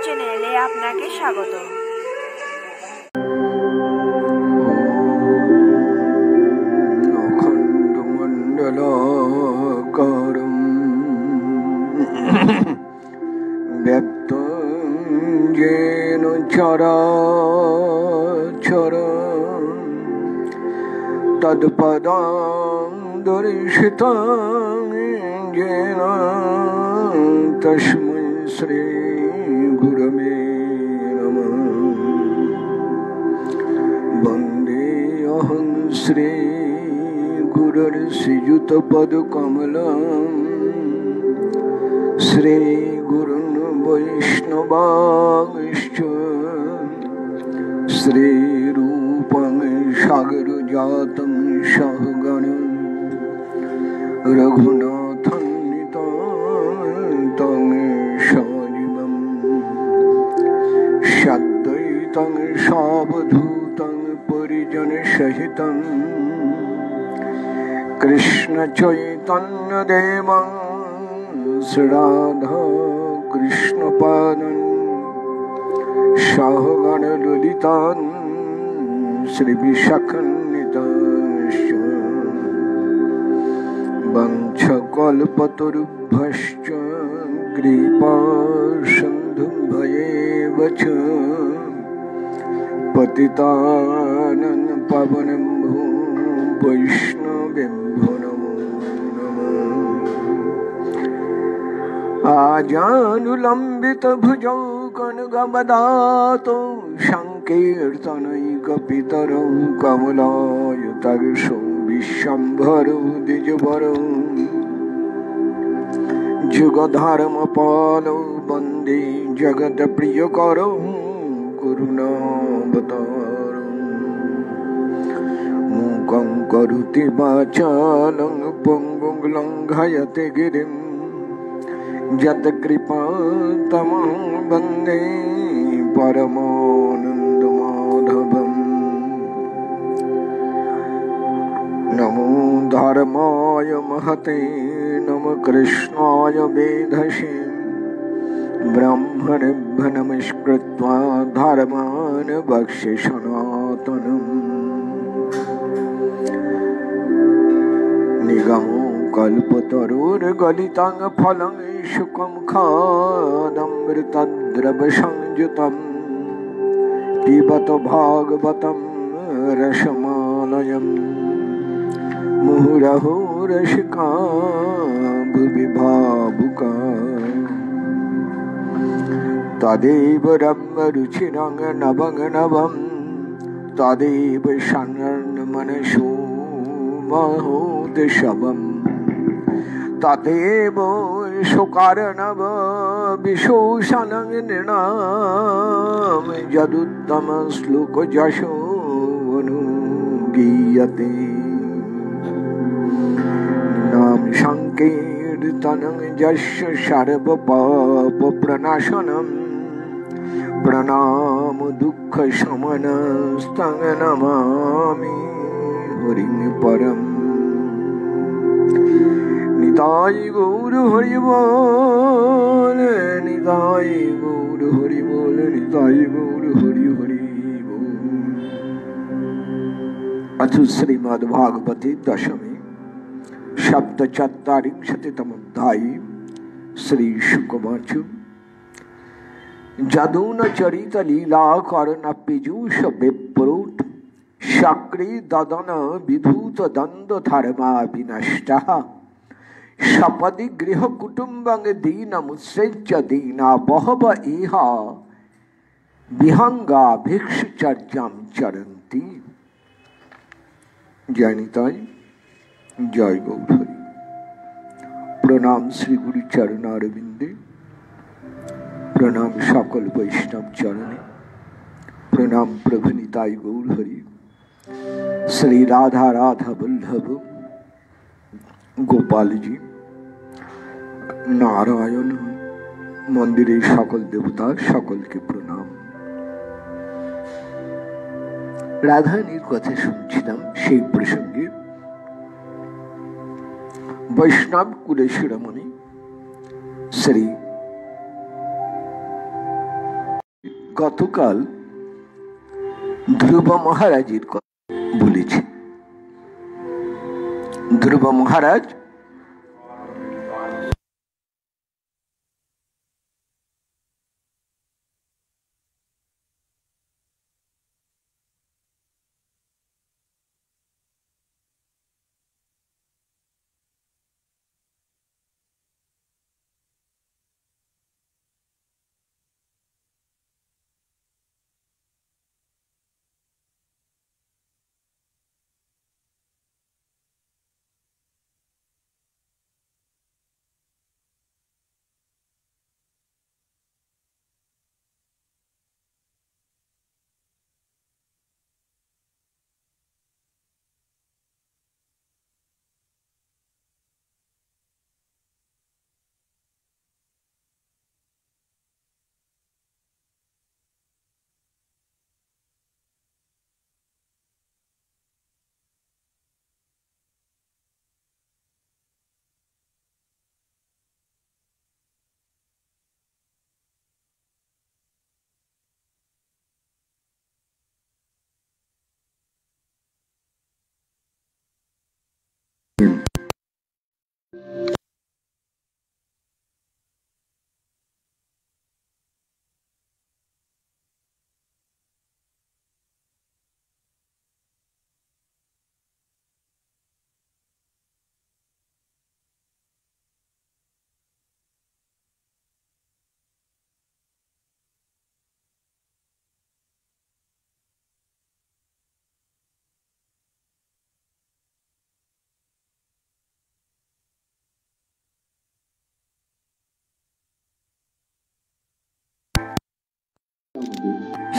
চ্যানেলে আপনাকে স্বাগত। অখণ্ড মণ্ডলাকারম ব্যক্তং যেন চরাচরম তৎপদং দর্শিতং যেন তস্मै শ্রী গুরবে নমঃ। বন্দেऽহং শ্রী গুরুর শ্রীযুতপদকমলং শ্রী গুরুन् বৈষ্ণবাংশ্চ শ্রীরূপং সাগরজাतं সহগণं রঘুনাথান্বিतं तं সজীবं সদ্বৈतं সাবধূतं পরিজনসহিतं কৃষ্ণচৈতন্যদেবং শ্রীরাধা কৃষ্ণপাদং সহগণললিতাং শ্রীবিশাখান্বিতাংশ্চ বঞ্চকল্পতরুভ্যশ্চ কৃপাসিন্ধুভ্যেব চ পতিতানাং পাবনেভ্যো বৈষ্ণবেভ্যো নমো নমঃ। আজানুলম্বিতভুজৌ কনকবদাতো সংকীর্তনৈকপিতরৌ কমলায়তাংশো বিশ্বম্ভরো দ্বিজবরৌ যুগধর্মপালৌ বন্দে জগৎপ্রিয়করৌ করুণাবতারৌ। মূকং করোতি বাচালং পঙ্গুং লঙ্ঘয়তে গিরিম যৎকৃপাতমহং বন্দে পরমানন্দমাধবম। নমো ধর্মায় মহতে নমঃ কৃষ্ণায় বেধসে ব্রাহ্মণেভ্যো নমস্কৃত্বা ধর্মাन् বক্ষ্যে সনাতনम्। নিগমো কল্পতরুর্গলিতং ফলং শুকং খাদমৃতদ্রবসংযুতং পিবত ভাগবतं রসমালয়म्। মুহুরহো রসিকা ভুবি ভাবুকাঃ তদেব রম্যরুচিরং নবং নবম তদেব সন্মনসো মহোৎসবम्। তদেব শোকার্ণব বিশোষণং নৃণাম যদুত্তম শ্লোক যশো অনুগীয়তে। নাম সংকীর্তনং যস্য সর্ব পাপ প্রণাশনম প্রণাম দুঃখ শমনস্तं নমামি হরিং পরম। নিতাই গৌর হরি বল, নিতাই গৌর হরি বল, নিতাই গৌর হরি হরি বল। अथ श्रीमद्भागवते दशमे सप्तचत्वारिंशतितमोऽध्याये श्रीशुकवाच जदूनचरितलीलाकर्णपीयूष विप्रोट शक्रे ददन विधूत द्वन्द्व धर्मा विनष्टः सपदि गृह कुटुम्बं दीनमुत्सृज्य दीना बहव इह विहंगा भिक्षुचर्यां चरन्ति। जय निताई, जय गौरहरि। प्रणाम श्री गुरु चरणारविंदे, प्रणाम सकल वैष्णव चरणे, प्रणाम प्रभु निताई गौरहरि। श्री राधा राधा वल्लभ गोपाल जी, नारायण मंदिरे सकल देवता सकल के प्रणाम। রাধারানীর কথা শুনছিলাম। সেই প্রসঙ্গে বৈষ্ণব কুলে শিরোমণি শ্রী গতকাল ধ্রুব মহারাজের কথা বলেছি। ধ্রুব মহারাজ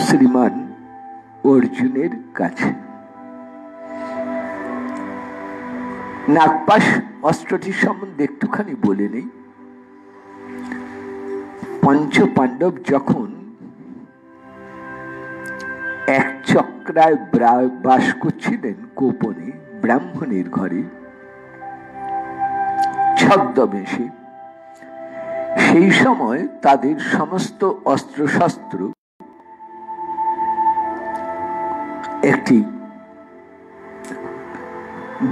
শ্রীমান অর্জুনের কাছে নাগপাশ অস্ত্রটির সম্বন্ধে একটুখানি বলে নেই। পঞ্চ পাণ্ডব যখন এক চক্রায় বাস করছিলেন গোপনে ব্রাহ্মণের ঘরে ছদ্মবেশে, সেই সময় তাদের সমস্ত অস্ত্রশস্ত্র একটি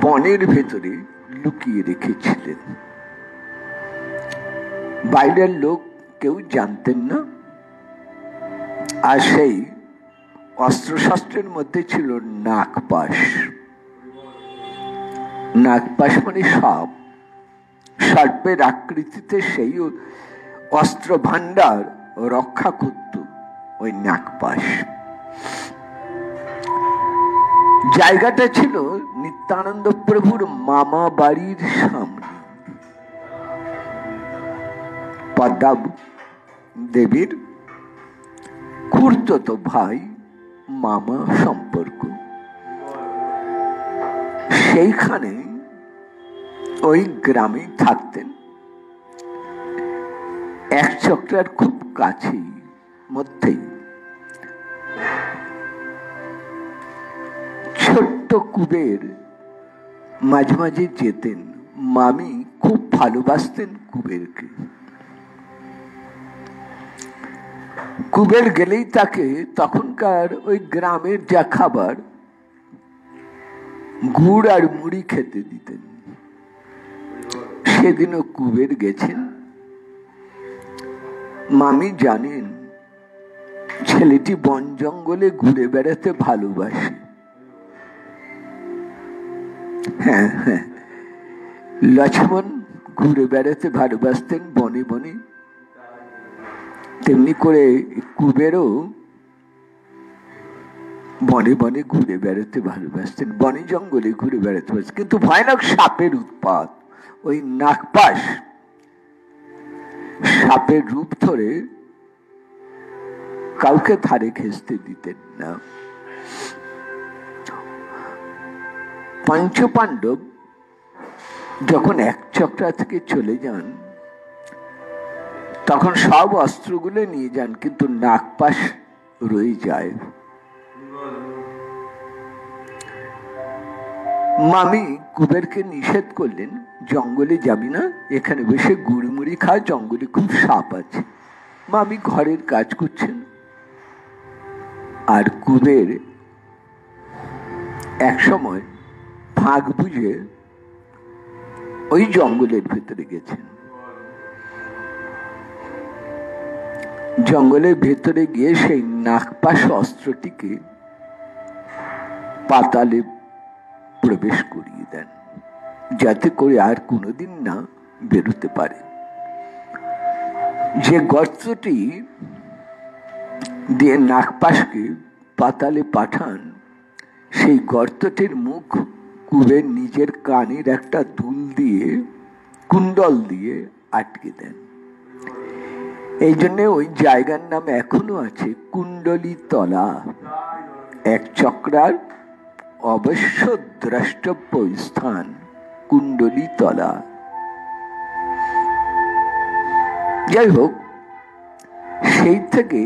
বনের ভেতরে লুকিয়ে রেখেছিলেন। বাইরের লোক কেউ জানতেন না। আর সেই অস্ত্রশস্ত্রের মধ্যে ছিল নাগপাশ। নাগপাশ মানে সাপ, সর্পের আকৃতিতে সেই অস্ত্র ভান্ডার রক্ষা করত ওই নাগপাশ। জায়গাটা ছিল নিত্যানন্দ প্রভুর মামা বাড়ির সামনে। পদ্মা দেবীর খুড়তো ভাই মামা সম্পর্ক। সেইখানে ওই গ্রামে থাকতেন। এক চক্রার খুব কাছেই মধ্যেই ছোট্ট কুবের মাঝে মাঝে যেতেন। মামি খুব ভালোবাসতেন কুবেরকে। কুবের গেলেই তাকে তখনকার ওই গ্রামের যা খাবার গুড় আর মুড়ি খেতে দিতেন। সেদিনও কুবের গেছেন। মামি জানেন ছেলেটি বন জঙ্গলে ঘুরে বেড়াতে ভালোবাসে। হ্যাঁ হ্যাঁ, লক্ষ্মণ ঘুরে বেড়াতে ভালোবাসতেন বনে বনে, তেমনি করে কুবেরও বনে বনে ঘুরে বেড়াতে ভালোবাসতেন, বনে জঙ্গলে ঘুরে বেড়াতে ভালোবাসতেন। কিন্তু ভয়ানক সাপের উৎপাত। ওই নাগপাশ সাপের রূপ ধরে কাউকে ধারে ঘেঁষতে দিতেন না। পঞ্চপাণ্ডব যখন এক চক্রা থেকে চলে যান তখন সব অস্ত্রগুলো নিয়ে যান, কিন্তু নাগপাশ রয়ে যায়। মামি কুবেরকে নিষেধ করলেন, জঙ্গলে যাবি না, এখানে বসে গুড়মুড়ি খা, জঙ্গলে খুব সাপ আছে। মামি ঘরের কাজ করছেন। আর কুবের এক সময় ফাঁক বুঝে ওই জঙ্গলের ভেতরে গেছেন। জঙ্গলের ভেতরে গিয়ে সেই নাগপাশ অস্ত্রটিকে পাতালে প্রবেশ করিয়ে দেন, যাতে করে আর কোনোদিন না বেরোতে পারে। যে গর্তটি দিয়ে নাগপাশকে পাতালে পাঠান, সেই গর্তটির মুখ কুবের নিজের কানের একটা দুল দিয়ে, কুণ্ডল দিয়ে আটকে দেন। এই জন্য ওই জায়গার নাম এখনো আছে কুণ্ডলী তলা, এক চক্রার অবশ্য দ্রষ্টব্য স্থান কুণ্ডলী তলা। যাই হোক, সেই থেকে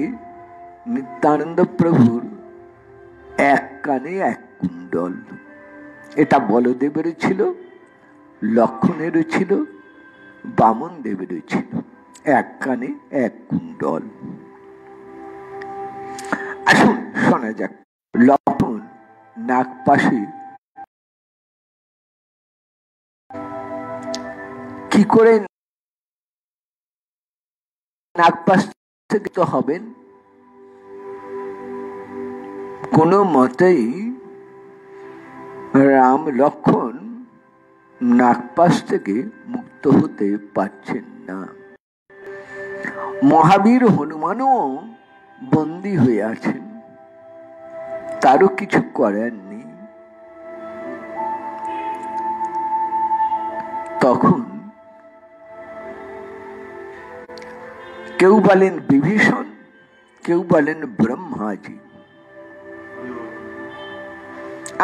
নিত্যানন্দ প্রভুর এক কানে এক কুণ্ডল। এটা বলদেবেরও ছিল, লক্ষণেরও ছিল, বামন দেবেরও ছিল, এক কানে এক কুণ্ডল। আসুন শোনা যাক লক্ষণ নাগপাশে কি করে নাগপাশ থেকে তো হবেন। কোনো মতেই রাম লক্ষণ নাগপাশ থেকে মুক্ত হতে পারছেন না। মহাবীর হনুমানও বন্দী হয়ে আছেন, তারও কিছু করার নেই। তখন কেউ বলেন বিভীষণ, কেউ বলেন ব্রহ্মাজি।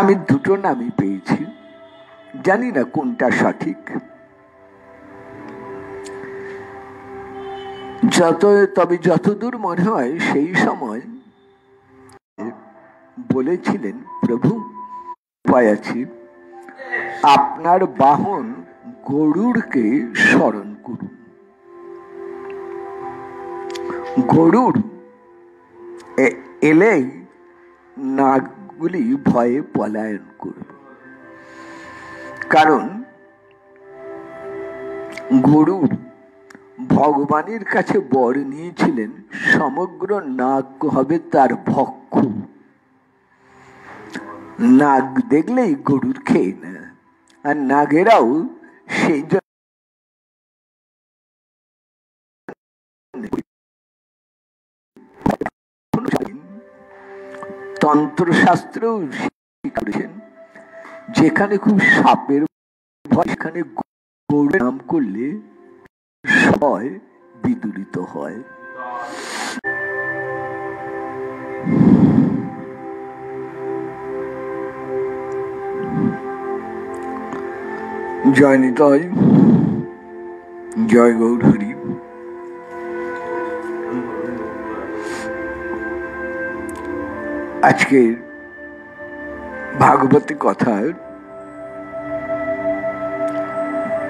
আমি দুটো নামই পেয়েছি, জানি না কোনটা সঠিক। তবে যতদূর মনে হয় সেই সময় বলেছিলেন, প্রভু উপায় আছে, আপনার বাহন গরুড়কে স্মরণ করুন। গরুড় এলেই নাগগুলি ভয়ে পলায়ন করবে, কারণ গরুড় ভগবানের কাছে বর নিয়েছিলেন সমগ্র নাগ হবে তার ভক্ষ। নাগ দেখলেই গরুর খেয়ে না, আর নাগেরাও সেই তন্ত্রশাস্ত্রেও করেছেন, যেখানে খুব সাপের ভয় সেখানে গরুর নাম করলে সবাই বিদূরিত হয়। জয় নিতাই, জয় গৌর হরি। আজকের ভাগবতী কথার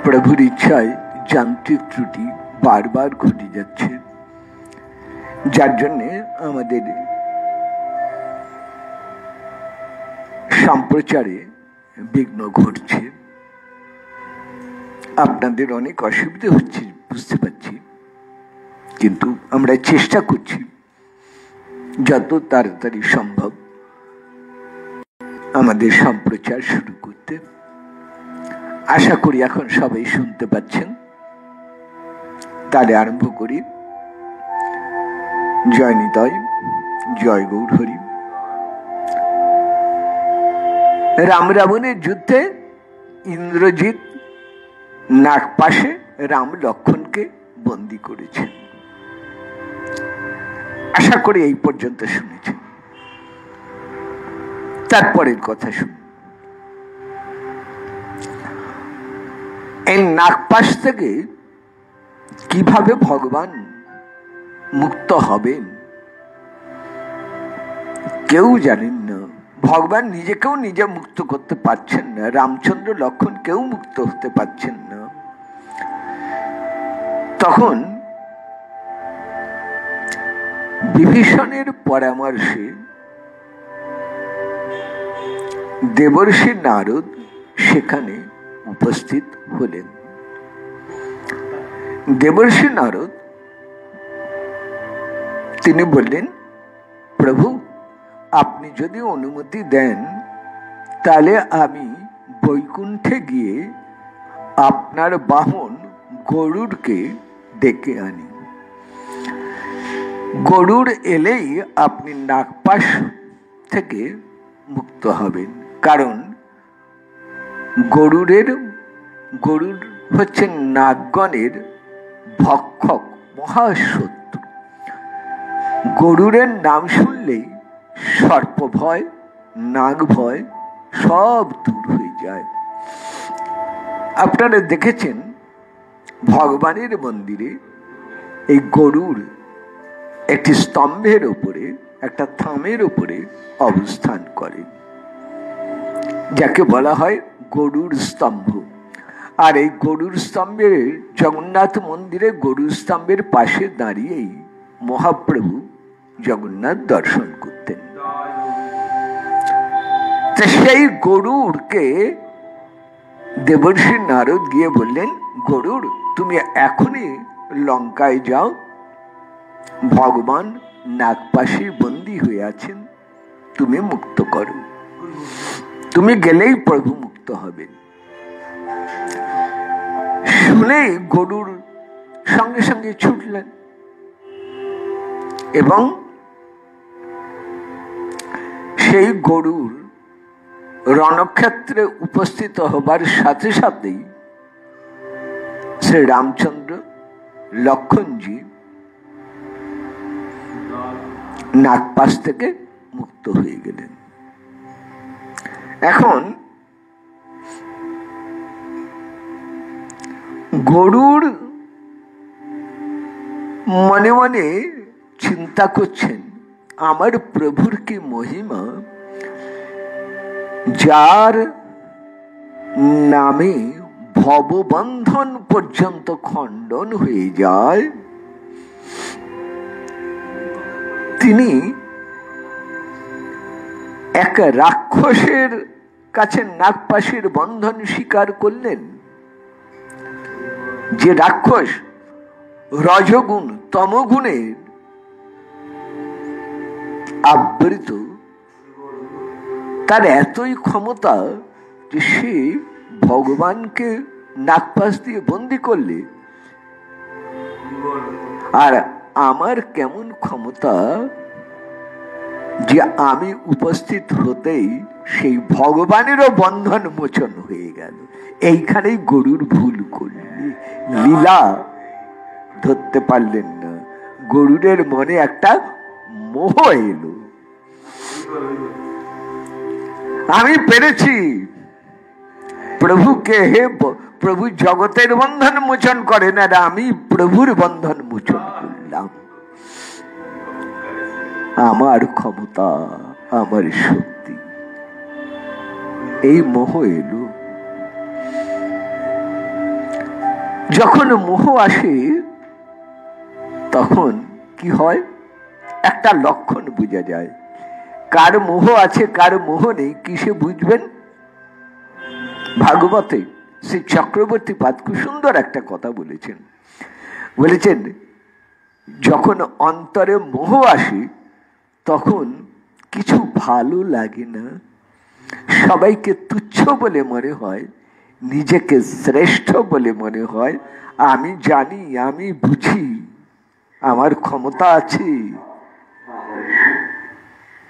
প্রভুর ইচ্ছায় যান্ত্রিক ত্রুটি বারবার ঘটে যাচ্ছে, যার জন্যে আমাদের সম্প্রচারে বিঘ্ন ঘটছে। আপনাদের অনেক অসুবিধা হচ্ছে বুঝতে পারছি, কিন্তু আমরা চেষ্টা করছি যত তাড়াতাড়ি সম্ভব আমাদের সম্প্রচার শুরু করতে। আশা করি এখন সবাই শুনতে পাচ্ছেন। তাহলে আরম্ভ করি। জয় নিতাই, জয় গৌর হরি। রাম রাবণের যুদ্ধে ইন্দ্রজিৎ নাগপাশে রাম লক্ষণকে বন্দী করেছেন। আশা করি এই পর্যন্ত শুনেছেন। তারপরের কথা শুনুন। এই নাগপাশ থেকে কিভাবে ভগবান মুক্ত হবেন কেউ জানেন না। ভগবান নিজেকেও নিজে মুক্ত করতে পারছেন না, রামচন্দ্র লক্ষণ কেউ মুক্ত হতে পারছেন না। তখন বিভীষণের পরামর্শে দেবর্ষি নারদ সেখানে উপস্থিত হলেন। দেবর্ষি নারদ তিনি বললেন, প্রভু আপনি যদি অনুমতি দেন তাহলে আমি বৈকুণ্ঠে গিয়ে আপনার বাহন গরুড়কে ডেকে আনি। গরুড় এলেই আপনি নাগপাশ থেকে মুক্ত হবেন, কারণ গরুড় হচ্ছেন নাগগণের ভক্ষক, মহাশত্রু। গরুড়ের নাম শুনলেই সর্প ভয়, নাগ ভয় সব দূর হয়ে যায়। আপনারা দেখেছেন ভগবানের মন্দিরে এই গরুড় একটি স্তম্ভের উপরে, একটা থামের উপরে অবস্থান করে, যাকে বলা হয় গরুড় স্তম্ভ। আর এই গরুড় স্তম্ভের, জগন্নাথ মন্দিরে গরুড় স্তম্ভের পাশে দাঁড়িয়েই মহাপ্রভু জগন্নাথ দর্শন করতেন। সেই গরুড়কে দেবর্ষি নারদ গিয়ে বললেন, গরুড় তুমি এখনই লঙ্কায় যাও, ভগবান নাগপাশে বন্দী হয়ে আছেন, তুমি মুক্ত করো, তুমি গেলেই প্রভু মুক্ত হবেন। শুনে গরুড় সঙ্গে সঙ্গে ছুটলেন এবং সেই গরুড় রণক্ষেত্রে উপস্থিত হবার সাথে সাথেই শ্রী রামচন্দ্র, লক্ষণজি নাগপাশ থেকে মুক্ত হয়ে গেলেন। এখন গরুড় মনে মনে চিন্তা করছেন, আমার প্রভুর কি মহিমা, যার নামে ভববন্ধন পর্যন্ত খণ্ডন হয়ে যায়, তিনি এক রাক্ষসের কাছে নাগপাশের বন্ধন স্বীকার করলেন। যে রাক্ষস রজগুণ তমগুণের আবৃত, তার এতই ক্ষমতা যে সে ভগবানকে নাগপাশ দিয়ে বন্দী করলে, আর আমার কেমন ক্ষমতা যে আমি উপস্থিত হতেই সেই ভগবানেরও বন্ধন মোচন হয়ে গেল। এইখানেই গরুড় ভুল করলে, লীলা ধরতে পারলেন না। গরুড়ের মনে একটা মোহ এলো, আমি পেরেছি প্রভুকে, হে প্রভু জগতের বন্ধন মোচন করেন আর আমি প্রভুর বন্ধন মোচন করলাম। আমার ক্ষমতা, আমার শক্তি, এই মোহ এলো। যখন মোহ আসে তখন কি হয়, একটা লক্ষণ বোঝা যায় কার মোহ আছে কার মোহ নেই। কিসে বুঝবেন? ভাগবতে শ্রী চক্রবর্তী পাদ খুব সুন্দর একটা কথা বলেছেন। বলেছেন, যখন অন্তরে মোহ আসে তখন কিছু ভালো লাগে না, সবাইকে তুচ্ছ বলে মনে হয়, নিজেকে শ্রেষ্ঠ বলে মনে হয়, আমি জানি, আমি বুঝি, আমার ক্ষমতা আছে,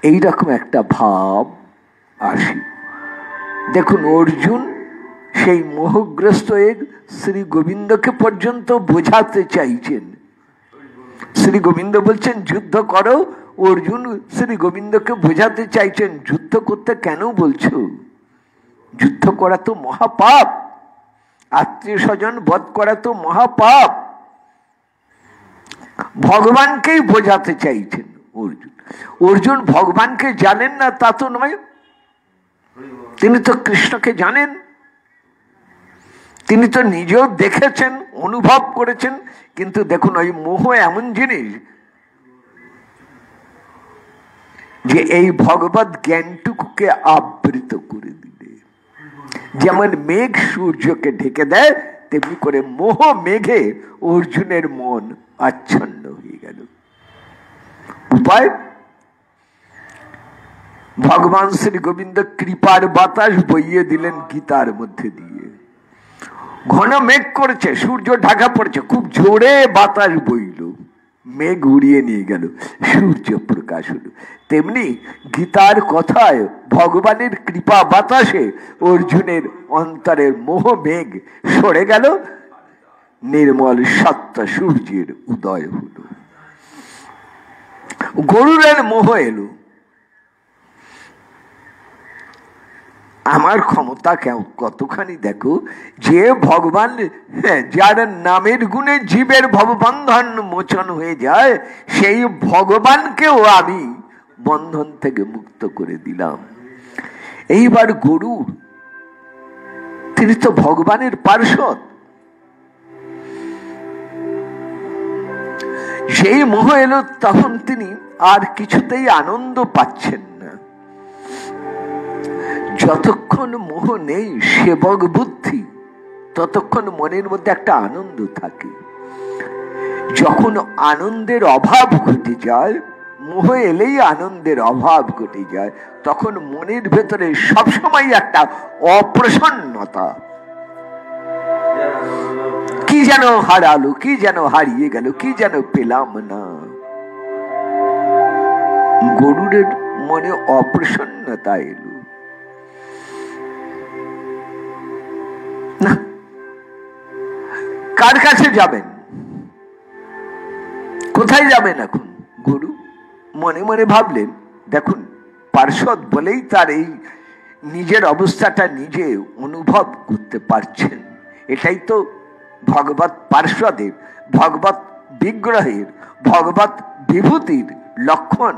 এইরকম একটা ভাব আসে। দেখুন, অর্জুন সেই মোহগ্রস্ত শ্রী গোবিন্দকে পর্যন্ত বোঝাতে চাইছেন। শ্রী গোবিন্দ বলছেন যুদ্ধ করো, অর্জুন শ্রী গোবিন্দকে বোঝাতে চাইছেন যুদ্ধ করতে কেন বলছো, যুদ্ধ করা তো মহাপাপ, আত্মীয় স্বজন বধ করা তো মহাপাপ। ভগবানকেই বোঝাতে চাইছেন অর্জুন। অর্জুন ভগবানকে জানেন না তা তো নয়, তিনি তো কৃষ্ণকে জানেন, তিনি তো নিজেও দেখেছেন, অনুভব করেছেন। কিন্তু দেখুন, ওই মোহ এমন জিনিস, যে এই ভগবত জ্ঞানটুকুকে আবৃত করে দিলে। যেমন মেঘ সূর্যকে ঢেকে দেয়, তেমনি করে মোহ মেঘে অর্জুনের মন আচ্ছন্ন হয়ে গেল। উপায়, ভগবান শ্রী গোবিন্দ কৃপার বাতাস বইয়ে দিলেন গীতার মধ্যে দিয়ে। ঘন মেঘ করেছে, সূর্য ঢাকা পড়েছে, খুব জোরে বাতাস বইল, মেঘ উড়িয়ে নিয়ে গেল, সূর্য প্রকাশ হলো। তেমনি গীতার কথায় ভগবানের কৃপা বাতাসে অর্জুনের অন্তরের মোহ মেঘ সরে গেল, নির্মল সত্য সূর্যের উদয় হল। গরুরের মোহ এলো, আমার ক্ষমতা কতখানি দেখো, যে ভগবান, যার নামের গুণে জীবের ভববন্ধন মোচন হয়ে যায়, সেই ভগবানকেও আমি বন্ধন থেকে মুক্ত করে দিলাম। এইবার গরু, তিনি তো ভগবানের পার্ষদ, যেই মোহ এলো তখন তিনি আর কিছুতেই আনন্দ পাচ্ছেন না। যতক্ষণ মোহ নেই সেবক বুদ্ধি, ততক্ষণ মনের মধ্যে একটা আনন্দ থাকে। যখন আনন্দের অভাব ঘটে যায়, মোহ এলেই আনন্দের অভাব ঘটে যায়, তখন মনের ভেতরে সবসময় একটা অপ্রসন্নতা, কি যেন হারালো, কি যেন হারিয়ে গেল, কি যেন পেলাম না। গরুরের মনে অপ্রসন্নতা এলো না। কার কাছে যাবেন, কোথায় যাবেন এখন? গরু মনে মনে ভাবলেন, দেখুন পার্ষদ বলেই তার এই নিজের অবস্থাটা নিজে অনুভব করতে পারছেন। এটাই তো ভগবত পার্ষদের, ভগবত বিগ্রহের, ভগবত বিভূতির লক্ষণ।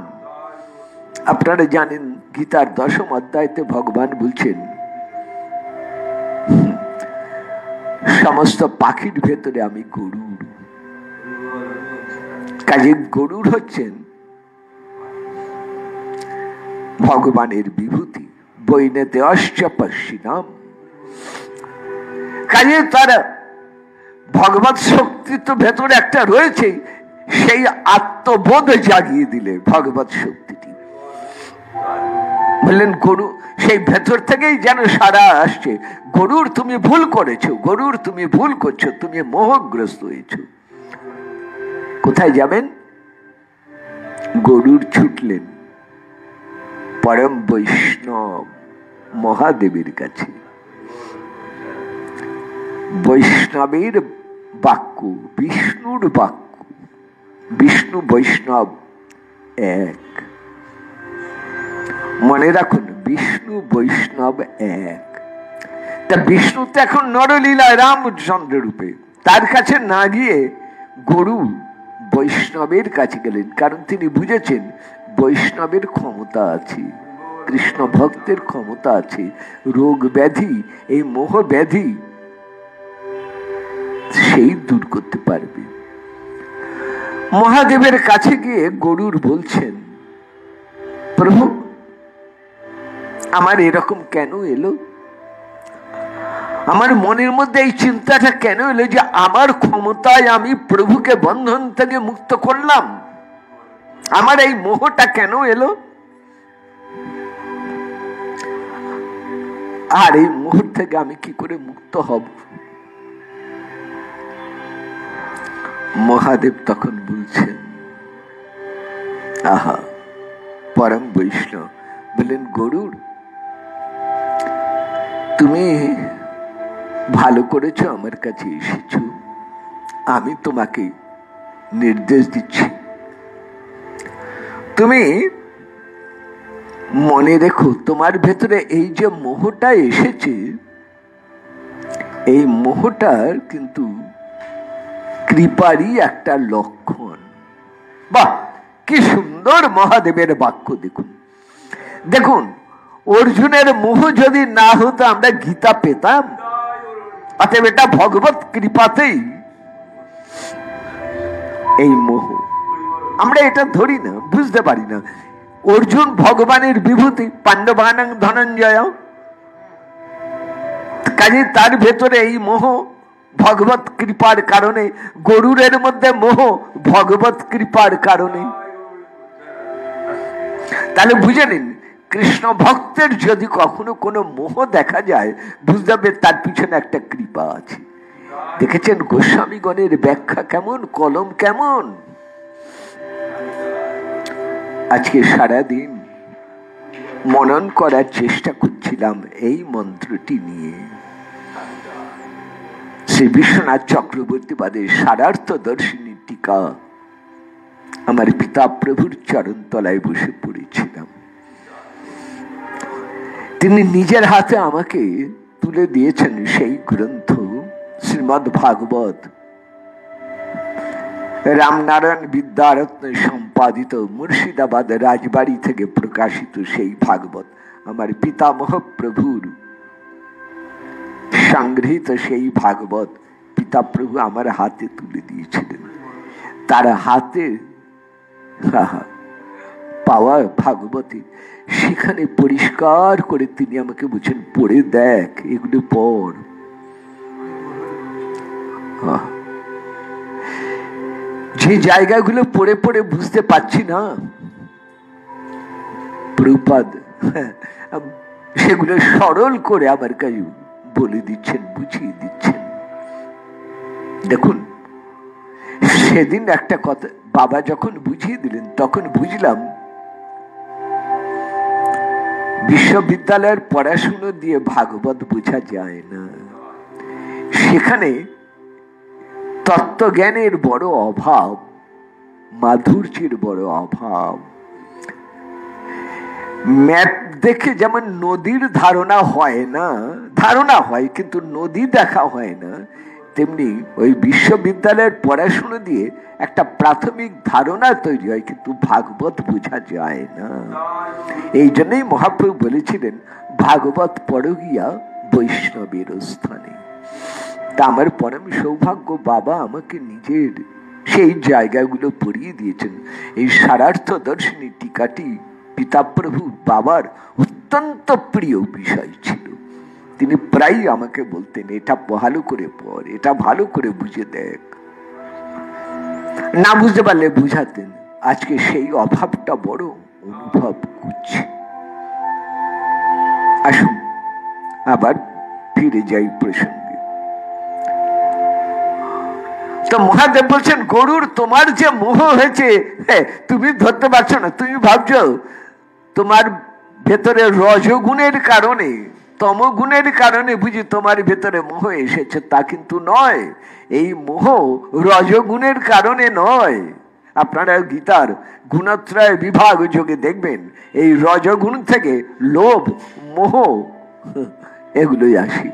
আপনারা জানেন গীতার 10ম অধ্যায়তে ভগবান বলছেন, সমস্ত পাখির ভেতরে আমি গরুর। কাজে গরুর হচ্ছেন ভগবানের বিভূতি। বৈনেতে অশ্চ পশ্চিনাম। কাজে তারা ভগবত শক্তি তো ভেতরে একটা রয়েছে, সেই আত্মবোধ জাগিয়ে দিলে ভগবত শক্তিটি। বললেন গরু, সেই ভেতর থেকেই যেন সারা আসছে, গরুর তুমি ভুল করেছো, গরুর তুমি ভুল করছো, তুমি মোহগ্রস্ত হয়েছো। কোথায় যাবেন? গরুর ছুটলেন পরম বৈষ্ণব মহাদেবের কাছে। বৈষ্ণবের বাক্য, বিষ্ণুর বাক্য, বিষ্ণু বৈষ্ণব এক। মনে রাখুন, বিষ্ণু বৈষ্ণব এক। তা বিষ্ণু তো এখন নরলীলায় রামচন্দ্র রূপে, তার কাছে না গিয়ে গরু বৈষ্ণবের কাছে গেলেন, কারণ তিনি বুঝেছেন বৈষ্ণবের ক্ষমতা আছে, কৃষ্ণ ভক্তের ক্ষমতা আছে। রোগ ব্যাধি, এই মোহ ব্যাধি সেই দূর করতে পারবে। মহাদেবের কাছে গিয়ে গরুর বলছেন, প্রভু আমার এরকম কেন এলো, আমার মনের মধ্যে এই চিন্তাটা কেন এলো যে আমার ক্ষমতায় আমি প্রভুকে বন্ধন থেকে মুক্ত করলাম, আমার এই মোহটা কেন এলো, আর এই মোহ থেকে আমি কি করে মুক্ত হব? মহাদেব তখন বলছেন, আহা পরম বৈষ্ণব বললেন, গরুর তুমি ভালো করেছো আমার কাছে এসেছো, আমি তোমাকে নির্দেশ দিচ্ছি, তুমি মনে রেখো তোমার ভেতরে এই যে মোহটা এসেছে, এই মোহটার কিন্তু কৃপারই একটা লক্ষণ। বাহ, কি সুন্দর মহাদেবের বাক্য! দেখুন দেখুন, অর্জুনের মোহ যদি না হতো আমরা গীতা পেতাম। অতএব এটা ভগবত কৃপাতেই এই মোহ, আমরা এটা ধরি না, বুঝতে পারি না। অর্জুন ভগবানের বিভূতি, পাণ্ডবানাং ধনঞ্জয়। কাজে তার ভেতরে এই মোহ ভগবত কৃপার কারণে, গরুরের মধ্যে মোহ ভগবত কৃপার কারণে। তাহলে বুঝে নিন, কৃষ্ণ ভক্তের যদি কখনো কোনো মোহ দেখা যায়, বুঝতে হবে তার পিছনে একটা কৃপা আছে। দেখেছেন গোস্বামীগণের ব্যাখ্যা কেমন, কলম কেমন। আজকে সারাদিন মনন করার চেষ্টা করছিলাম এই মন্ত্রটি নিয়ে। শ্রী বিশ্বনাথ চক্রবর্তী বাদের সারার্থ দর্শিনী টিকা আমার পিতা প্রভুর চরণ তলায় বসে পড়েছিলাম। তিনি নিজের হাতে আমাকে তুলে দিয়েছেন সেই গ্রন্থ শ্রীমদ্ ভাগবত, রামনারায়ণ বিদ্যারত্ন সম্পাদিত, মুর্শিদাবাদ রাজবাড়ি থেকে প্রকাশিত সেই ভাগবত আমার পিতামহ প্রভুর সংগৃহীত সেই ভাগবত পিতা প্রভু আমার হাতে তুলে দিয়েছিলেন। তার হাতে পাওয়া ভাগবতী, সেখানে পরিষ্কার করে তিনি আমাকে বলছেন, পড়ে দেখ, এগুলো পড়। যে জায়গাগুলো পড়ে পড়ে বুঝতে পারছি না, প্রভুপাদ সেগুলো সরল করে আমার কাছে বলে দিচ্ছেন, বুঝিয়ে দিচ্ছেন। দেখুন, সেদিন একটা কথা বাবা যখন বুঝিয়ে দিলেন, তখন বুঝলাম বিশ্ববিদ্যালয়ের পড়াশুনো দিয়ে ভাগবত বোঝা যায় না। সেখানে তত্ত্বজ্ঞানের বড় অভাব, মাধুর্যের বড় অভাব। ম্যাপ দেখে যেমন নদীর ধারণা হয় না, ধারণা হয় কিন্তু নদী দেখা হয় না, তেমনি ওই বিশ্ববিদ্যালয়ের পড়াশুনো দিয়ে একটা প্রাথমিক ধারণা তৈরি হয়, কিন্তু ভাগবত বোঝা যায় না। এই জন্যই মহাপ্রভু বলেছিলেন, ভাগবত পড়ো গিয়া বৈষ্ণবের স্থানে। তা আমার পরম সৌভাগ্য, বাবা আমাকে নিজের সেই জায়গাগুলো পড়িয়ে দিয়েছেন। এই সারার্থ দর্শনী টিকাটি পিতাপ্রভু বাবার অত্যন্ত প্রিয় বিষয় ছিল। তিনি প্রায় আমাকে বলতেন, এটা ভালো করে পড়, এটা ভালো করে বুঝে দেখ। না বুঝতে পারলে বুঝাতেন। আজকে সেই অভাবটা বড় অনুভব করছে। আসুন আবার ফিরে যাই প্রসঙ্গে। তো মহাদেব বলছেন, গরুর তোমার যে মোহ হয়েছে, তুমি ধরতে পারছো না। তুমি ভাবছো তোমার ভেতরে রজগুণের কারণে, তমগুণের কারণে বুঝি তোমার ভেতরে মোহ এসেছে, তা কিন্তু নয়। এই মোহ রজগুণের কারণে নয়। আপনারা গীতার গুণত্রয় বিভাগ যোগে দেখবেন, এই রজগুণ থেকে লোভ, মোহ এগুলোই আসে।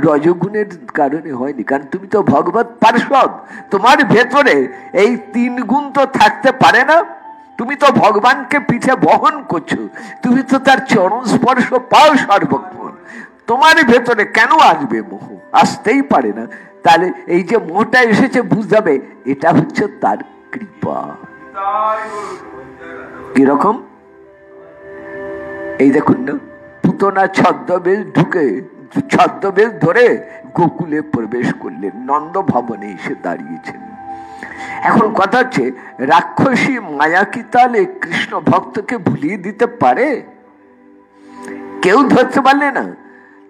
রজগুণের কারণে হয়নি, কারণ তুমি তো ভগবত পার্ষদ। তোমার ভেতরে এই 3 গুণ তো থাকতে পারে না। তুমি তো ভগবানকে পিঠে বহন করছো, তুমি তো তার চরণ স্পর্শ পাও সর্বক্ষণ। তোমার ভেতরে কেন আসবে মোহ? আসতেই পারে না। তাহলে এই যে মোহটা এসেছে, বুঝতে হবে এটা হচ্ছে তার কৃপা। কিরকম? এই দেখুন না, পুতনা ছদ্মবেশ ঢুকে, ছদ্মবেশ ধরে গোকুলে প্রবেশ করলেন, নন্দ ভবনে এসে দাঁড়িয়েছেন। এখন কথা হচ্ছে, রাক্ষসী মায়া কি তাহলে কৃষ্ণ ভক্তকে ভুলিয়ে দিতে পারে? কেউ ধরতে পারলে না।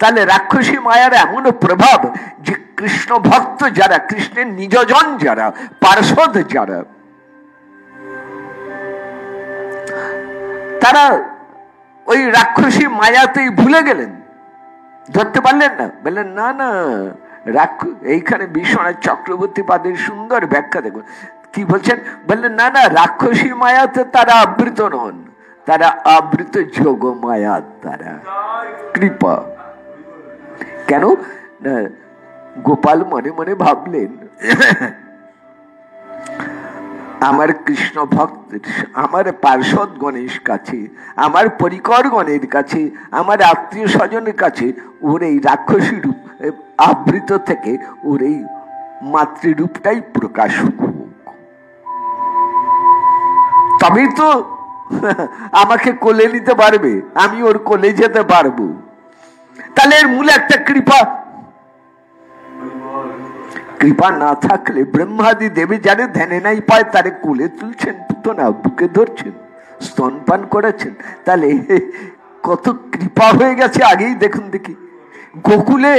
তাহলে রাক্ষসী মায়ার এমন প্রভাব যে কৃষ্ণ ভক্ত যারা, কৃষ্ণের নিজজন যারা, পার্ষদ যারা, তারা ওই রাক্ষসী মায়াতেই ভুলে গেলেন। ধরতে পারলেন না। বললেন না না, এইখানে বিশ্বনাথ চক্রবর্তী পাদের সুন্দর ব্যাখ্যা দেখুন কি বলছেন। বললেন না না, রাক্ষসী মায়াতে তারা আবৃত নন, তারা আবৃত যোগ মায়া, তারা কৃপা। কেন? গোপাল মনে মনে ভাবলেন, আমার কৃষ্ণ ভক্ত, আমার পার্ষদ গণেশ কাছে, আমার পরিকর গণের কাছে, আমার আত্মীয় স্বজনের কাছে ওর এই রাক্ষসী রূপ আবৃত থেকে ওর এই মাতৃরূপটাই প্রকাশ হোক, তবেই তো আমাকে কোলে নিতে পারবে, আমি ওর কোলে যেতে পারবো। তাহলে এর মূলে একটা কৃপা। কৃপা না থাকলে ব্রহ্মাদি দেবী যারে ধ্যানে নাই পায় তারে কোলে তুলছেন, পুতনা বুকে ধরছেন, স্তনপান করাচ্ছেন। তাহলে কত কৃপা হয়ে গেছে আগেই দেখুন দেখি। গোকুলে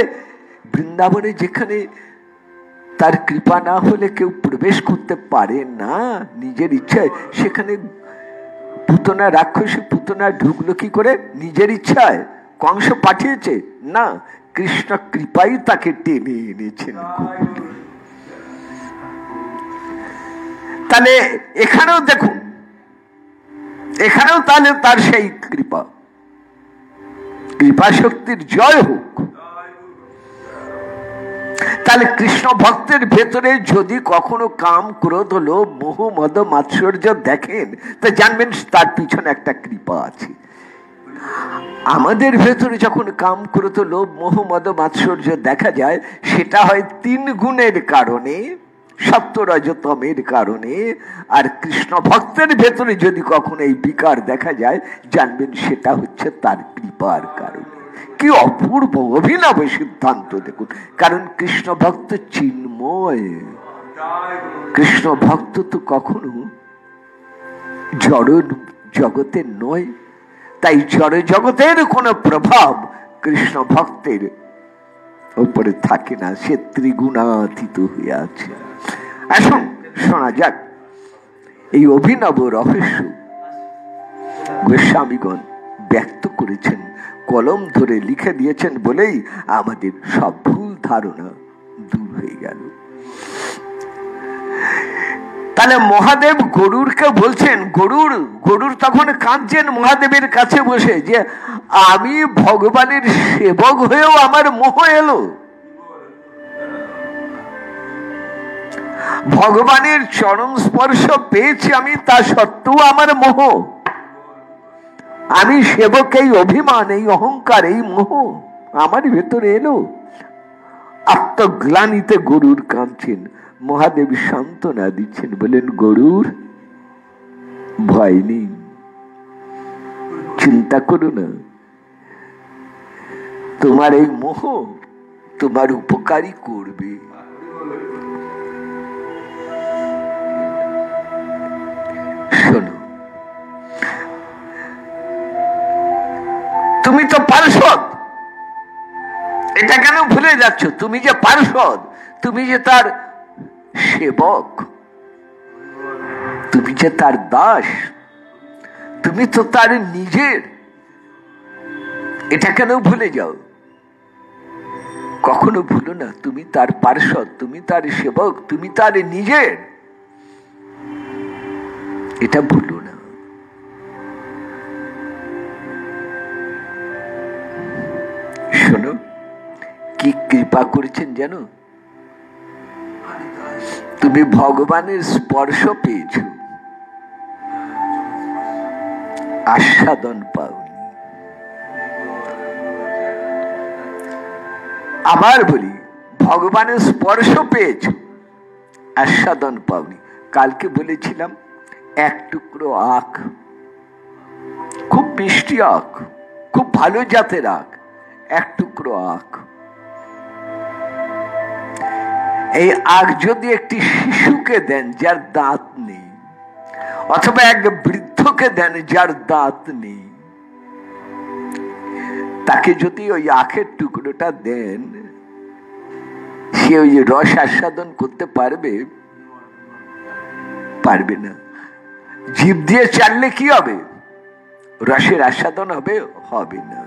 বৃন্দাবনে যেখানে তার কৃপা না হলে কেউ প্রবেশ করতে পারে না নিজের ইচ্ছায়, সেখানে পুতনা রাক্ষসী পুতনা ঢুকলো কি করে? নিজের ইচ্ছায়। কংস পাঠিয়েছে না, কৃষ্ণ কৃপাই তাকে টেনে এনেছেন। তাহলে এখানেও দেখুন, এখানেও তাহলে তার সেই কৃপা, কৃপা শক্তির জয় হোক। তাহলে কৃষ্ণ ভক্তের ভেতরে যদি কখনো কাম ক্রোধ লোভ মোহ মদ মাৎসর্য দেখেন, তা জানবেন তার পিছনে একটা কৃপা আছে। আমাদের ভেতরে যখন কাম ক্রোধ লোভ মোহ মদ মাৎসর্য দেখা যায়, সেটা হয় 3 গুণের কারণে, সত্য রজতমের কারণে। আর কৃষ্ণ ভক্তের ভেতরে যদি কখনো এই বিকার দেখা যায়, জানবেন সেটা হচ্ছে তার কৃপার কারণে। কি অপূর্ব অভিনব সিদ্ধান্ত দেখুন। কারণ কৃষ্ণ ভক্ত চিন্ময়, কৃষ্ণ ভক্ত তো কখনো জড় জগতের নয়। তাই জড় জগতের কোন প্রভাব কৃষ্ণ ভক্তের উপরে থাকে না, সে ত্রিগুণাতীত হয়ে আছে। আসুন শোনা যাক এই অভিনব রহস্য গোস্বামীগণ ব্যক্ত করেছেন, কলম ধরে লিখে দিয়েছেন বলেই আমাদের সব ভুল ধারণা দূর হয়ে গেল। তাহলে মহাদেব গরুরকে বলছেন, গরুর তখন কাঁদছেন মহাদেবের কাছে বসে, যে আমি ভগবানের সেবক হয়েও আমার মোহ এলো, ভগবানের চরণ স্পর্শ পেয়েছি আমি, তা সত্ত্বেও আমার মোহ, আমি সেবক, এই অভিমান, এই অহংকার, এই মোহ আমার ভেতরে এলো। আত্মগ্লানিতে গরুর কাঁদছেন। মহাদেব সান্ত্বনা দিচ্ছেন, বলেন গরুর ভয় নেই, চিন্তা করো না, তোমার এই মোহ তোমার উপকারী করবে। শোনো, তুমি তো পার্ষদ, এটা কেন ভুলে যাচ্ছ? তুমি যে পার্ষদ, তুমি যে তার সেবক, তুমি যে তার দাস, তুমি তো তার নিজের, এটা কেন ভুলে যাও? কখনো ভুলো না, তুমি তার পার্ষদ, তুমি তার সেবক, তুমি তার নিজের, এটা ভুলো না। শোনো কি কৃপা করেছেন জানো? তুমি ভগবানের স্পর্শ পেয়েছ, আস্বাদন পাওনি। আবার বলি, ভগবানের স্পর্শ পেয়েছ, আস্বাদন পাওনি। কালকে বলেছিলাম এক টুকরো আখ, খুব মিষ্টি আখ, খুব ভালো জাতের আখ, এক টুকরো আখ, এই আখ যদি একটি শিশুকে দেন যার দাঁত নেই, অথবা এক বৃদ্ধকে দেন যার দাঁত নেই, তাকে যদি ওই আখের টুকরোটা দেন, সে ওই রস আস্বাদন করতে পারবে? পারবে না। জিভ দিয়ে চাললে কি হবে? রসের আস্বাদন হবে? হবে না।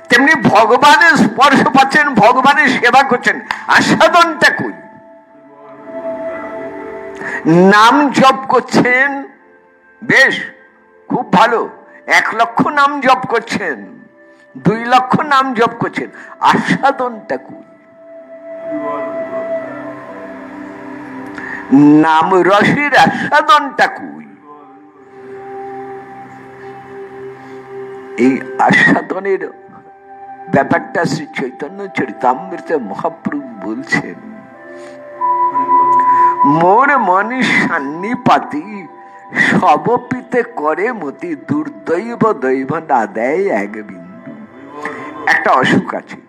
তেমনি ভগবানের স্পর্শ পাচ্ছেন, ভগবানের সেবা করছেন, আস্বাদনটা কই? নাম জপ করছেন, বেশ, খুব ভালো, 1 লক্ষ নাম জপ করছেন, 2 লক্ষ নাম জপ করছেন, আস্বাদনটা কই? নাম রসের আস্বাদনটা কই? এই আস্বাদনের ব্যাপারটা শ্রী চৈতন্য চরিতামৃতে মহাপ্রভু বলছেন, মোর মনি সান্নিপাতি সবপিতে করে মতি দুর্দৈব দৈব না দেয় এক বিন্দু। একটা অসুখ আছে,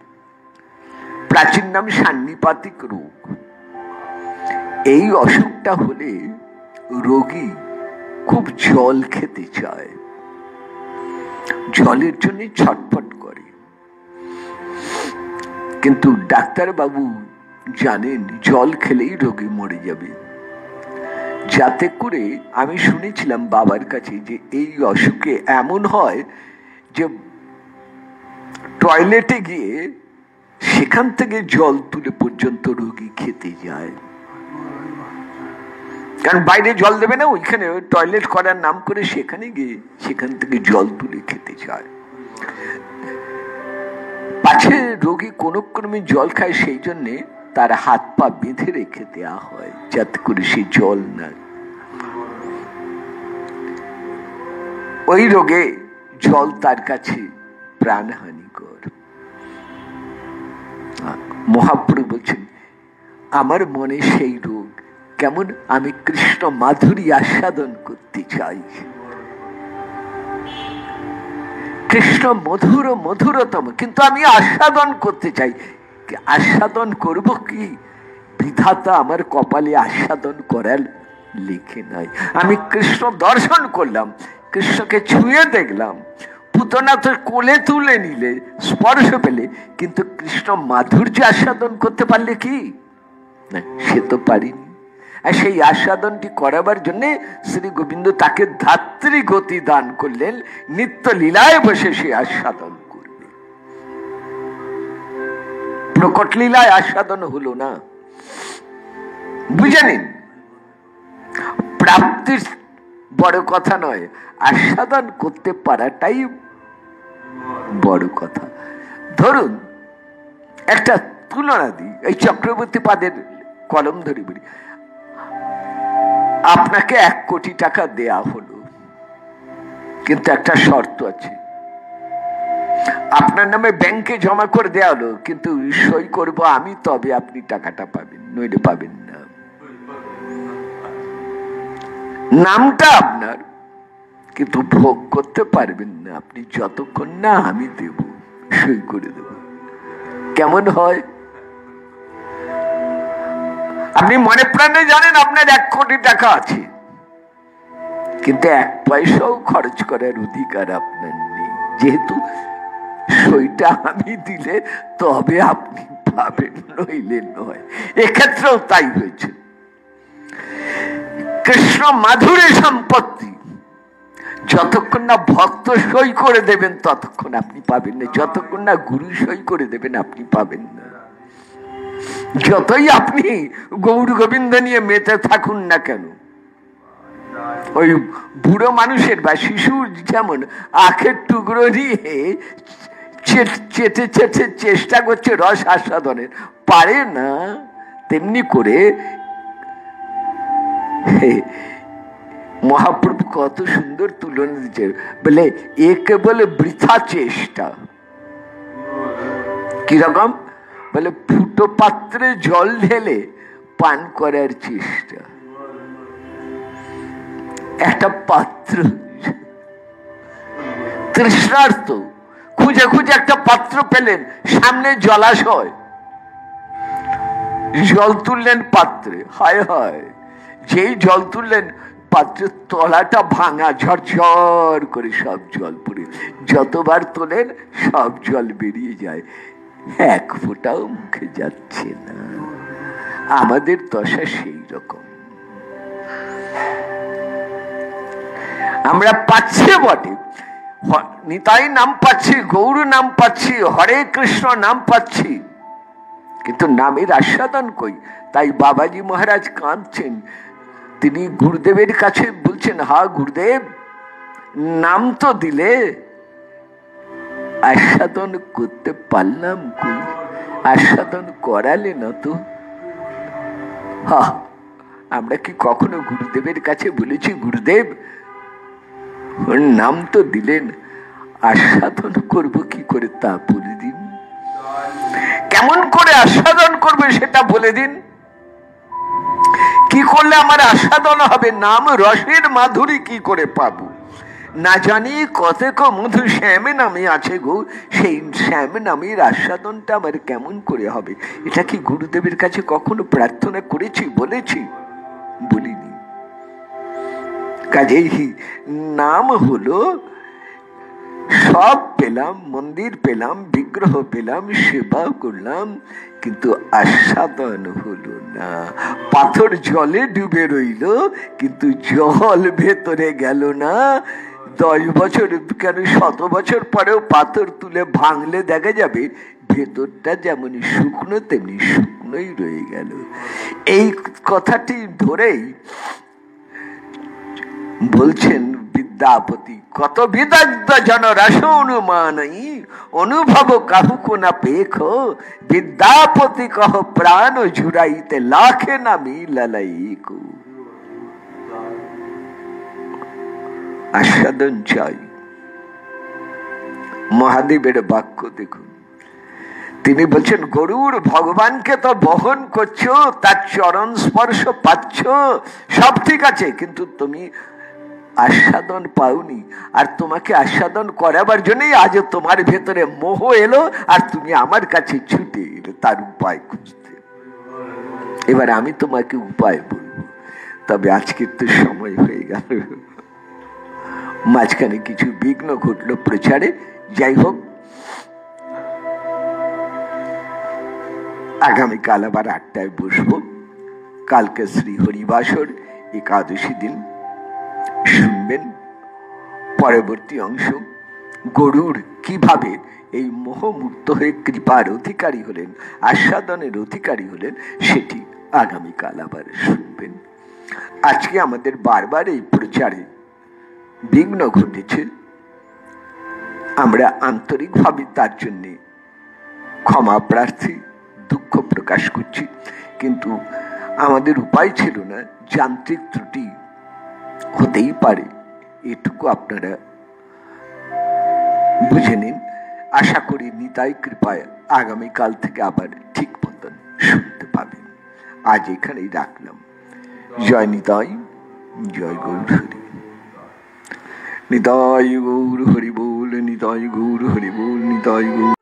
প্রাচীন নাম সান্নিপাতিক রোগ। এই অসুখটা হলে রোগী খুব জল খেতে চায়, জলের জন্য ছটফট করে, কিন্তু ডাক্তার বাবু জানেন জল খেলেই রোগী মরে যাবে। যাতে করে আমি শুনেছিলাম বাবার কাছে যে এই অসুখে এমন হয় যে টয়লেটে গিয়ে সেখান থেকে জল তুলে পর্যন্ত রোগী খেতে যায়, কারণ বাইরে জল দেবে না, ওইখানে টয়লেট করার নাম করে সেখানে গিয়ে সেখান থেকে জল তুলে খেতে চায়। পাছে রোগী কোন ক্রমে জল খায়, সেই জন্য তার হাত পা বেঁধে রেখে দেওয়া হয় যাতে করে সে জল না। ওই রোগে জল তার কাছে প্রাণহানিকর। মহাপ্রভু বলছেন আমার মনে সেই রোগ, কেমন আমি কৃষ্ণ মাধুরী আস্বাদন করতে চাই, কৃষ্ণ মধুর মধুরতম, কিন্তু আমি আস্বাদন করতে চাই। আস্বাদন করব কি? বিধাতা আমার কপালে আস্বাদন করার লিখে নাই। আমি কৃষ্ণ দর্শন করলাম, কৃষ্ণকে ছুঁয়ে দেখলাম, পুতনা তো কোলে তুলে নিলে, স্পর্শ পেলে, কিন্তু কৃষ্ণ মাধুর্য আস্বাদন করতে পারলে কি? না, সে তো পারিনি। আর সেই আস্বাদনটি করাবার জন্য শ্রী গোবিন্দ তাকে ধাত্রী গতি দান করলেন, নিত্য লীলায় বসে সে আস্বাদন করবে। প্রকট লীলায় আস্বাদন হলো না, বুঝে নিন। প্রাপ্তির বড় কথা নয়, আস্বাদন করতে পারাটাই বড় কথা। ধরুন একটা তুলনা দিই, এই চক্রবর্তী পাদের কলম ধরে বলি, আপনাকে 1 কোটি টাকা দেয়া হলো, কিন্তু একটা শর্ত আছে, আপনার নামে ব্যাংকে জমা করে দেয়া হলো, কিন্তু সই করব আমি, তবে আপনি টাকাটা পাবেন, নইলে পাবেন না। নামটা আপনার, কিন্তু ভোগ করতে পারবেন না আপনি যতক্ষণ না আমি দেব, সই করে দেব। কেমন হয়? আপনি মনে প্রাণে জানেন আপনার 1 কোটি টাকা আছে, কিন্তু 1 পয়সাও খরচ করার অধিকার আপনার নেই, যেহেতু সইটা আমি দিলে তবে আপনি পাবেন, নইলে নয়। এক্ষেত্রেও তাই হয়েছে। কৃষ্ণ মাধুরী সম্পত্তি, যতক্ষণ না ভক্ত সই করে দেবেন ততক্ষণ আপনি পাবেন না, যতক্ষণ না গুরু সই করে দেবেন আপনি পাবেন না। যতই আপনি গৌর গোবিন্দ নিয়ে মেতে থাকুন না কেন, ওই বুড়ো মানুষের বা শিশুর যেমন আখের টুকরো নিয়ে চেটে চেটে চেষ্টা করছে রস আস্বাদনের, পারে না, তেমনি করে মহাপ্রভু কত সুন্দর তুলনা দিচ্ছে, বলে একে বলে বৃথা চেষ্টা। কিরকম? বলে ফুটো পাত্রে জল ঢেলে পান করার চেষ্টা। একটা পাত্র তৃষ্ণার্ত, খুঁজে খুঁজে একটা পাত্র পেলেন, সামনে জলাশয়, জল তুললেন পাত্রে, হায় হায়, যেই জল তুললেন পাত্রের তলাটা ভাঙা, ঝরঝর করে সব জল পড়ে, যতবার তোলেন সব জল বেরিয়ে যায়, 1 ফোঁটাও মুখে যাচ্ছে না। আমাদের দশা সেই রকম। আমরা পাচ্ছি বটে, নিতাই নাম পাচ্ছি, গৌর নাম পাচ্ছি, হরে কৃষ্ণ নাম পাচ্ছি, কিন্তু নামের আস্বাদন কই? তাই বাবাজি মহারাজ কাঁদছেন, তিনি গুরুদেবের কাছে বলছেন, হা গুরুদেব, নাম তো দিলে, আস্বাদন করতে পারলাম কই? আস্বাদন করালে না তো। হা, আমরা কি কখনো গুরুদেবের কাছে বলেছি, গুরুদেব ওর নাম তো দিলেন, আস্বাদন করব কি করে তা বলে দিন, কেমন করে আস্বাদন করবে সেটা বলে দিন। কি করলে আমার আস্বাদন হবে? নাম রসের মাধুরী কি করে পাবো? না জানি কতক মধু শ্যাম নামে আছে গো, সেই শ্যাম নামের আস্বাদনটা আমার কেমন করে হবে? এটা কি গুরুদেবের কাছে কখনো প্রার্থনা করেছি, বলেছি? বলিনি। কাজেই নাম হলো সব পেলাম, মন্দির পেলাম, বিগ্রহ পেলাম, সেবা করলাম, কিন্তু আস্বাদন হলো না। পাথর জলে ডুবে রইল, কিন্তু জল ভেতরে গেল না। 10 বছর কেন 100 বছর পরেও পাথর তুলে ভাঙলে দেখা যাবে ভেতরটা যেমন শুকনো তেমনি শুকনোই রয়ে গেল। এই কথাটি ধরেই বলছেন বিদ্যাপতি, কত বিদগ্ধ জন রস অনুমানই, অনুভব কাহুক না পেখ, বিদ্যাপতি কহ প্রাণ ঝুরাইতে লাখে নামি লালাইক। আস্বাদন চাই। মহাদেবের বাক্য দেখুন, তিনি বলছেন গরুর ভগবানকে তো বহন করছো, তার চরণ স্পর্শ পাচ্ছ, সব ঠিক আছে, কিন্তু তুমি আস্বাদন পাওনি। আর তোমাকে আস্বাদন করাবার জন্যই আজ তোমার ভেতরে মোহ এলো, আর তুমি আমার কাছে ছুটে এলে তার উপায় খুঁজতে। এবার আমি তোমাকে উপায় বলবো, তবে আজকের তো সময় হয়ে গেল, মাঝখানে কিছু বিঘ্ন ঘটলো প্রচারে। যাই হোক, আগামীকাল আবার 8টায় বসবো। কালকে শ্রী হরিবাসর একাদশী দিন শুনবেন পরবর্তী অংশ। গরুর কিভাবে এই মোহমুক্ত হয়ে কৃপার অধিকারী হলেন, আস্বাদনের অধিকারী হলেন, সেটি আগামীকাল আবার শুনবেন। আজকে আমাদের বারবার এই প্রচারে বিঘ্ন ঘটেছে, আমরা আন্তরিকভাবে তার জন্য ক্ষমা প্রার্থী, দুঃখ প্রকাশ করছি। কিন্তু আমাদের উপায় ছিল না, যান্ত্রিক ত্রুটি হতেই পারে, এটুকু আপনারা বুঝে নিন। আশা করি নিতাই কৃপায় আগামীকাল থেকে আবার ঠিক মতন শুনতে পাবেন। আজ এখানেই রাখলাম। জয় নিতাই, জয় গৌর হরি। নিতাই গৌর হরি বল, নিতাই গৌর হরি বল, নিতাই গৌর।